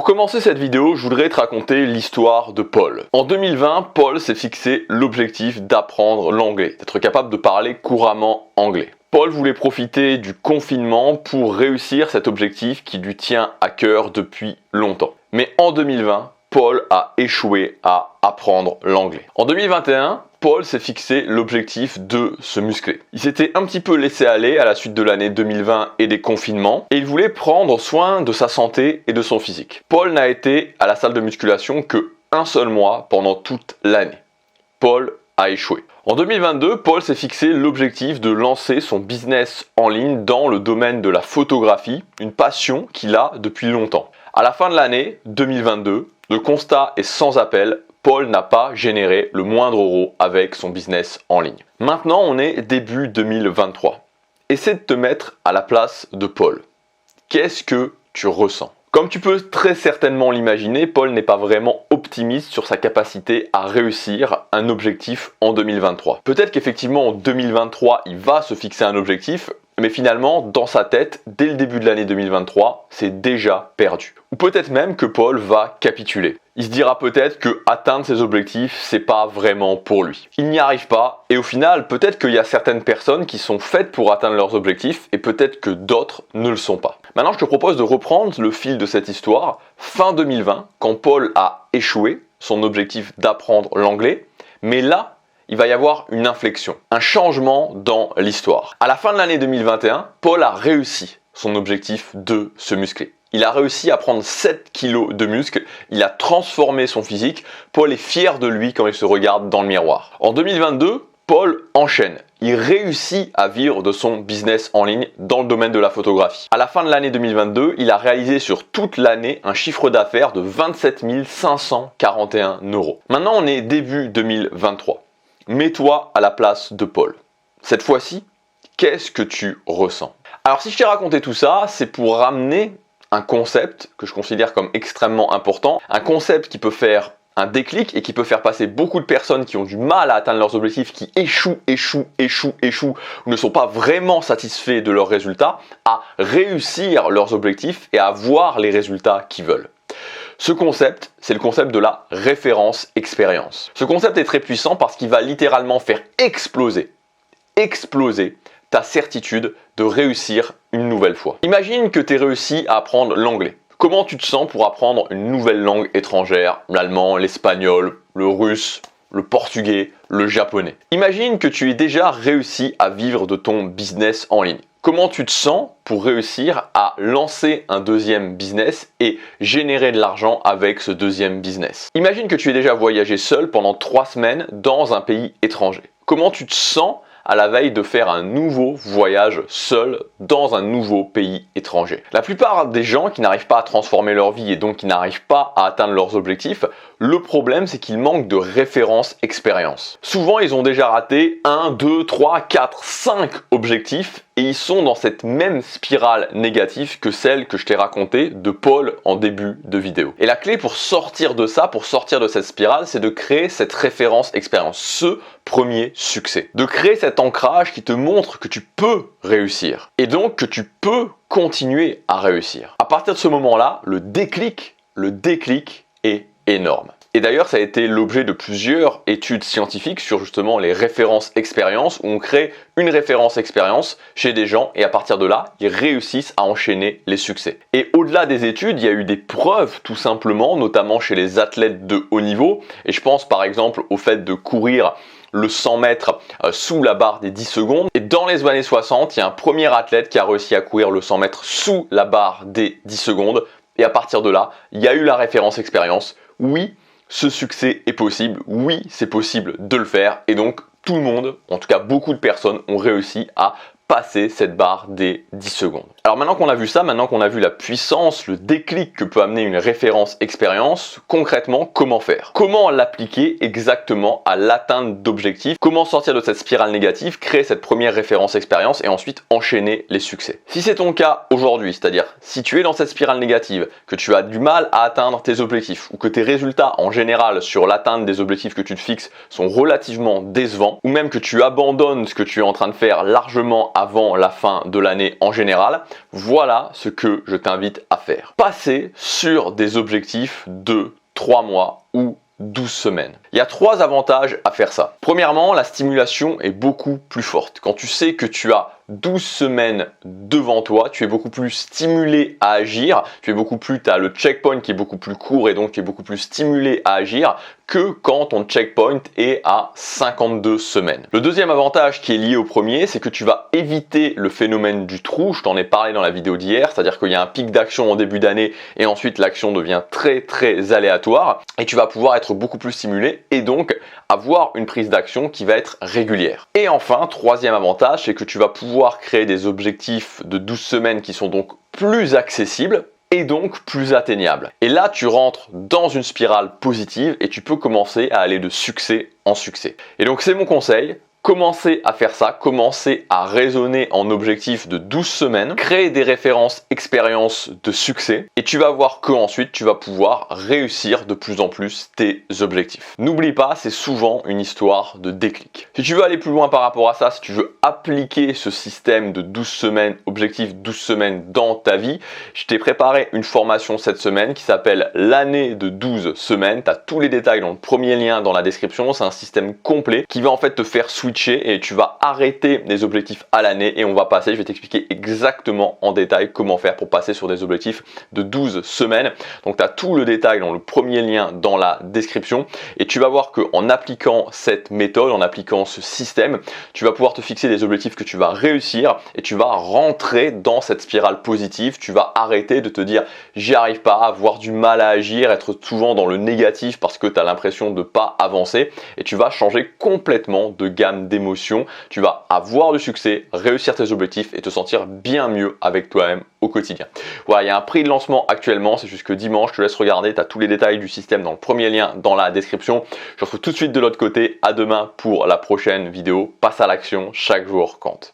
Pour commencer cette vidéo, je voudrais te raconter l'histoire de Paul. En 2020, Paul s'est fixé l'objectif d'apprendre l'anglais, d'être capable de parler couramment anglais. Paul voulait profiter du confinement pour réussir cet objectif qui lui tient à cœur depuis longtemps. Mais en 2020, Paul a échoué à apprendre l'anglais. En 2021, Paul s'est fixé l'objectif de se muscler. Il s'était un petit peu laissé aller à la suite de l'année 2020 et des confinements et il voulait prendre soin de sa santé et de son physique. Paul n'a été à la salle de musculation que un seul mois pendant toute l'année. Paul a échoué. En 2022, Paul s'est fixé l'objectif de lancer son business en ligne dans le domaine de la photographie, une passion qu'il a depuis longtemps. À la fin de l'année 2022, le constat est sans appel. Paul n'a pas généré le moindre euro avec son business en ligne. Maintenant, on est début 2023. Essaie de te mettre à la place de Paul. Qu'est-ce que tu ressens ? Comme tu peux très certainement l'imaginer, Paul n'est pas vraiment optimiste sur sa capacité à réussir un objectif en 2023. Peut-être qu'effectivement en 2023, il va se fixer un objectif, mais finalement, dans sa tête, dès le début de l'année 2023, c'est déjà perdu. Ou peut-être même que Paul va capituler. Il se dira peut-être que atteindre ses objectifs, c'est pas vraiment pour lui. Il n'y arrive pas, et au final, peut-être qu'il y a certaines personnes qui sont faites pour atteindre leurs objectifs, et peut-être que d'autres ne le sont pas. Maintenant, je te propose de reprendre le fil de cette histoire, fin 2020, quand Paul a échoué son objectif d'apprendre l'anglais, mais là, il va y avoir une inflexion, un changement dans l'histoire. À la fin de l'année 2021, Paul a réussi son objectif de se muscler. Il a réussi à prendre 7 kilos de muscle, il a transformé son physique. Paul est fier de lui quand il se regarde dans le miroir. En 2022, Paul enchaîne. Il réussit à vivre de son business en ligne dans le domaine de la photographie. À la fin de l'année 2022, il a réalisé sur toute l'année un chiffre d'affaires de 27 541 €. Maintenant, on est début 2023. Mets-toi à la place de Paul. Cette fois-ci, qu'est-ce que tu ressens ? Alors si je t'ai raconté tout ça, c'est pour ramener un concept que je considère comme extrêmement important, un concept qui peut faire un déclic et qui peut faire passer beaucoup de personnes qui ont du mal à atteindre leurs objectifs, qui échouent, ou ne sont pas vraiment satisfaits de leurs résultats, à réussir leurs objectifs et à avoir les résultats qu'ils veulent. Ce concept, c'est le concept de la référence expérience. Ce concept est très puissant parce qu'il va littéralement faire exploser ta certitude de réussir une nouvelle fois. Imagine que tu aies réussi à apprendre l'anglais. Comment tu te sens pour apprendre une nouvelle langue étrangère, l'allemand, l'espagnol, le russe, le portugais, le japonais? Imagine que tu aies déjà réussi à vivre de ton business en ligne. Comment tu te sens pour réussir à lancer un deuxième business et générer de l'argent avec ce deuxième business? Imagine que tu aies déjà voyagé seul pendant 3 semaines dans un pays étranger. Comment tu te sens à la veille de faire un nouveau voyage seul dans un nouveau pays étranger? La plupart des gens qui n'arrivent pas à transformer leur vie et donc qui n'arrivent pas à atteindre leurs objectifs, le problème c'est qu'ils manquent de référence expérience. Souvent ils ont déjà raté 1, 2, 3, 4, 5 objectifs et ils sont dans cette même spirale négative que celle que je t'ai racontée de Paul en début de vidéo. Et la clé pour sortir de ça, pour sortir de cette spirale, c'est de créer cette référence expérience, ce premier succès. De créer cet ancrage qui te montre que tu peux réussir et donc que tu peux continuer à réussir. À partir de ce moment-là, le déclic est énorme. Et d'ailleurs, ça a été l'objet de plusieurs études scientifiques sur justement les références expérience où on crée une référence expérience chez des gens et à partir de là, ils réussissent à enchaîner les succès. Et au-delà des études, il y a eu des preuves tout simplement, notamment chez les athlètes de haut niveau. Et je pense par exemple au fait de courir le 100 mètres sous la barre des 10 secondes. Et dans les années 60, il y a un premier athlète qui a réussi à courir le 100 mètres sous la barre des 10 secondes. Et à partir de là, il y a eu la référence expérience. Oui, ce succès est possible. Oui, c'est possible de le faire. Et donc, tout le monde, en tout cas beaucoup de personnes, ont réussi à passer cette barre des 10 secondes. Alors maintenant qu'on a vu ça, maintenant qu'on a vu la puissance, le déclic que peut amener une référence expérience, concrètement, comment faire? Comment l'appliquer exactement à l'atteinte d'objectifs? Comment sortir de cette spirale négative, créer cette première référence expérience et ensuite enchaîner les succès? Si c'est ton cas aujourd'hui, c'est-à-dire si tu es dans cette spirale négative, que tu as du mal à atteindre tes objectifs ou que tes résultats en général sur l'atteinte des objectifs que tu te fixes sont relativement décevants ou même que tu abandonnes ce que tu es en train de faire largement avant la fin de l'année en général, voilà ce que je t'invite à faire. Passer sur des objectifs de 3 mois ou 12 semaines. Il y a 3 avantages à faire ça. Premièrement, la stimulation est beaucoup plus forte. Quand tu sais que tu as 12 semaines devant toi, tu es beaucoup plus stimulé à agir, tu as le checkpoint qui est beaucoup plus court et donc tu es beaucoup plus stimulé à agir que quand ton checkpoint est à 52 semaines. Le deuxième avantage qui est lié au premier, c'est que tu vas éviter le phénomène du trou, je t'en ai parlé dans la vidéo d'hier, c'est-à-dire qu'il y a un pic d'action en début d'année et ensuite l'action devient très aléatoire et tu vas pouvoir être beaucoup plus stimulé et donc avoir une prise d'action qui va être régulière. Et enfin, troisième avantage, c'est que tu vas pouvoir créer des objectifs de 12 semaines qui sont donc plus accessibles et donc plus atteignables. Et là, tu rentres dans une spirale positive et tu peux commencer à aller de succès en succès. Et donc, c'est mon conseil. Commencez à faire ça, commencez à raisonner en objectif de 12 semaines, créer des références expériences de succès et tu vas voir qu'ensuite tu vas pouvoir réussir de plus en plus tes objectifs. N'oublie pas, c'est souvent une histoire de déclic. Si tu veux aller plus loin par rapport à ça, si tu veux appliquer ce système de 12 semaines, objectif 12 semaines dans ta vie, je t'ai préparé une formation cette semaine qui s'appelle l'année de 12 semaines. Tu as tous les détails dans le premier lien dans la description. C'est un système complet qui va en fait te faire switcher et tu vas arrêter des objectifs à l'année et on va passer, je vais t'expliquer exactement en détail comment faire pour passer sur des objectifs de 12 semaines. Donc tu as tout le détail dans le premier lien dans la description et tu vas voir qu'en appliquant cette méthode, en appliquant ce système, tu vas pouvoir te fixer des objectifs que tu vas réussir et tu vas rentrer dans cette spirale positive. Tu vas arrêter de te dire j'y arrive pas, avoir du mal à agir, être souvent dans le négatif parce que tu as l'impression de ne pas avancer et tu vas changer complètement de gamme d'émotions, tu vas avoir du succès, réussir tes objectifs et te sentir bien mieux avec toi-même au quotidien. Voilà, il y a un prix de lancement actuellement, c'est jusque dimanche, je te laisse regarder, tu as tous les détails du système dans le premier lien dans la description. Je te retrouve tout de suite de l'autre côté, à demain pour la prochaine vidéo. Passe à l'action, chaque jour compte.